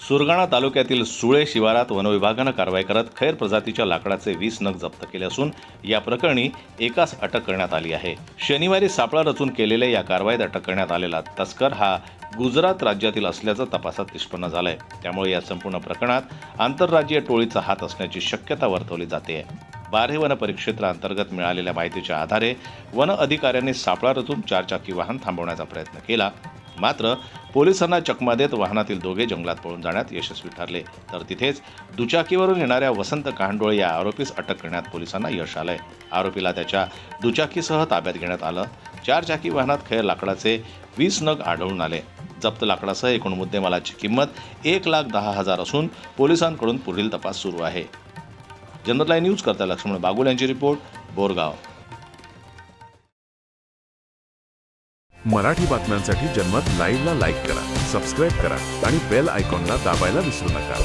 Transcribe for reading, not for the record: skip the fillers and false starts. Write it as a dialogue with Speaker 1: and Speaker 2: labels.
Speaker 1: सुरगाणा तालुक्यातील सुळे शिवारात वनविभागानं कारवाई करत खैर प्रजातीच्या लाकडाचे 20 नग जप्त केले असून या प्रकरणी एकास अटक करण्यात आली आहे। शनिवारी सापळा रचून केलेल्या या कारवाईत अटक करण्यात आलेला तस्कर हा गुजरात राज्यातील असल्याचं तपासात निष्पन्न झालंय। त्यामुळे या संपूर्ण प्रकरणात आंतरराज्यीय टोळीचा हात असण्याची शक्यता वर्तवली जाते। बारे वन परिक्षेत्राअंतर्गत मिळालेल्या माहितीच्या आधारे वन अधिकाऱ्यांनी सापळा रचून 4 चाकी वाहन थांबवण्याचा प्रयत्न केला, मात्र पोलिसांना चकमा देत वाहनातील दोघे जंगलात पळून जाण्यात यशस्वी ठरले। तर तिथेच दुचाकीवरून येणाऱ्या वसंत कहांडोळे या आरोपीस अटक करण्यात पोलिसांना यश आलंय। आरोपीला त्याच्या दुचाकीसह ताब्यात घेण्यात आलं। 4 चाकी वाहनात खैर लाकडाचे 20 नग आढळून आले। जप्त लाकडासह एकूण मुद्देमालाची किंमत 1,10,000 असून पोलिसांकडून पुढील तपास सुरू आहे। जनरल लाईव्ह न्यूज करता लक्ष्मण बागुल यांची रिपोर्ट, बोरगाव।
Speaker 2: मराठी बातम्यांसाठी जनमत लाईव्हला लाईक करा, सबस्क्राईब करा आणि बेल आयकॉनला दाबायला विसरू नका।